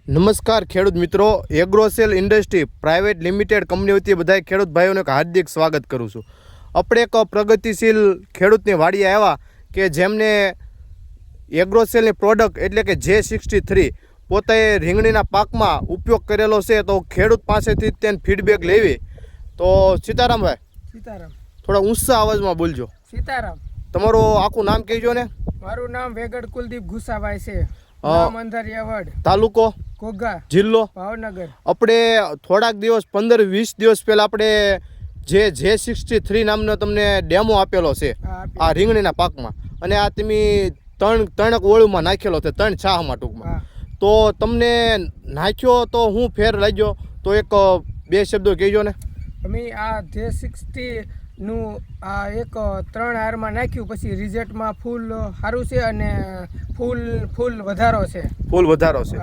નમસ્કાર ખેડૂત મિત્રો, Agrocel industry private limited company વતી બધા ખેડૂત ભાઈઓને હાર્દિક સ્વાગત કરું છું. આપણે એક પ્રગતિશીલ ખેડૂતની વાડીએ આવ્યા કે જેમને એગ્રોસેલની પ્રોડક્ટ એટલે કે J63 પોતે રીંગણીના પાકમાં ઉપયોગ કરેલો છે. તો ખેડૂત પાસેથી તેને ફીડબેક લેવી. તો સીતારામભાઈ, સીતારામ, થોડા ઊંચા અવાજમાં બોલજો. સીતારામ. તમારું આખું નામ કહેજો ને. મારું નામ વેગડ કુલદીપ ગુસાભાઈ છે. નામ અંધારિયાવડ, તાલુકો ઘોઘા, જિલ્લો ભાવનગર. આપણે થોડાક દિવસ 15-20 દિવસ પહેલાં આપણે J63 નામનો તમને ડેમો આપેલો છે આ રીંગણીના પાકમાં, અને આ તમે ત્રણ ઓળુમાં નાખેલો છે, 3 છાહમાં ટૂંકમાં. તો તમને નાખ્યો તો હું ફેર લાગ્યો તો એક 2 શબ્દો કહેજો ને. અમે આ J60 નું આ એક 3 હારમાં નાખ્યું, પછી રિઝલ્ટમાં ફૂલ સારું છે અને ફૂલ વધારો છે. ફૂલ વધારો છે.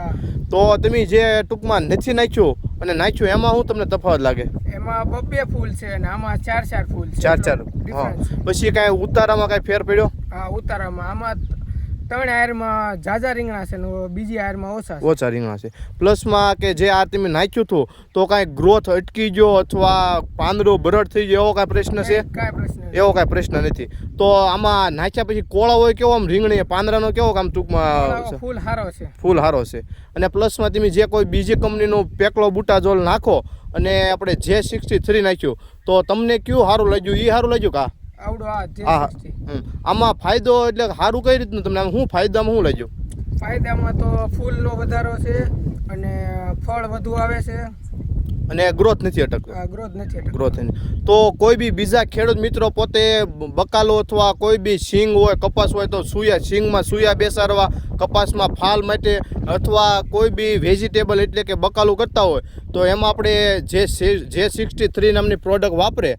તો તમે જે ટૂંકમાં નથી નાખ્યું અને નાખ્યું એમાં હું તમને તફાવત લાગે? એમાં 2 ફૂલ છે અને આમાં 4 ફૂલ છે. 4. હા, પછી કાંઈ ઉતારામાં કાંઈ ફેર પડ્યો? હા, ઉતારામાં આમાં 3 હારમાં ઝાઝા રીંગણા છે ને બીજી હારમાં ઓછા રીંગણા છે. પ્લસમાં કે જે આ તમે નાખ્યું હતું તો કાંઈ ગ્રોથ અટકી ગયો અથવા પાંદડું બરડ થઈ ગયો એવો કાંઈ પ્રશ્ન છે? એવો કાંઈ પ્રશ્ન નથી. તો આમાં નાખ્યા પછી કોળો હોય કેવો, આમ રીંગણી પાંદડાનો કેવો કામ ટૂંકમાં? ફૂલ સારો છે. ફૂલ સારો છે. અને પ્લસમાં તમે જે કોઈ બીજી કંપનીનું પેકલો બુટાઝોલ નાખો અને આપણે J63 નાખ્યું તો તમને કયું સારું લાગ્યું? એ સારું લાગ્યું કા આવડો આ J60? આમાં ફાયદો એટલે સારું કઈ રીતનું તમને શું ફાયદામાં શું લાગ્યું? ફાયદામાં તો ફૂલનો વધારો છે અને ફળ વધુ આવે છે અને ગ્રોથ નથી અટકતો. ગ્રોથ તો કોઈ બી બીજા ખેડૂત મિત્રો પોતે બકાલો અથવા કોઈ બી સિંગ હોય, કપાસ હોય તો સિંગમાં સુયા બેસાડવા, કપાસમાં ફાલ માટે અથવા કોઈ બી વેજીટેબલ એટલે કે બકાલું કરતા હોય તો એમાં આપણે J63 નામની પ્રોડક્ટ વાપરે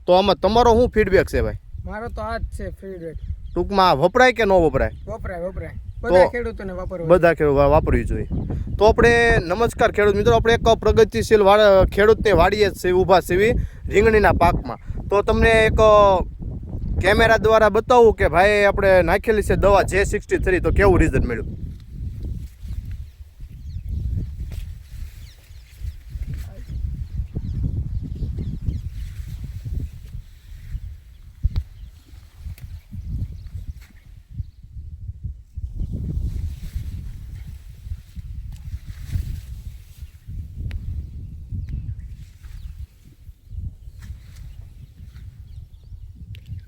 તો આમાં તમારો શું ફીડબેક છે ભાઈ? મારો તો આ જ છે ફીડબેક. ટૂંકમાં વપરાય કે ન વપરાય? વપરાય. બધા ખેડૂતોને વાપરવી જોઈએ. તો આપણે નમસ્કાર ખેડૂત મિત્રો, આપણે એક પ્રગતિશીલ ખેડૂતની વાડીએ જ ઊભા છીએ રીંગણીના પાકમાં. તો તમને એક કેમેરા દ્વારા બતાવું કે ભાઈ આપણે નાખેલી છે દવા J63 તો કેવું રિઝલ્ટ મળ્યું.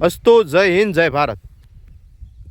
અસ્તુ. જય હિન્દ, જય ભારત.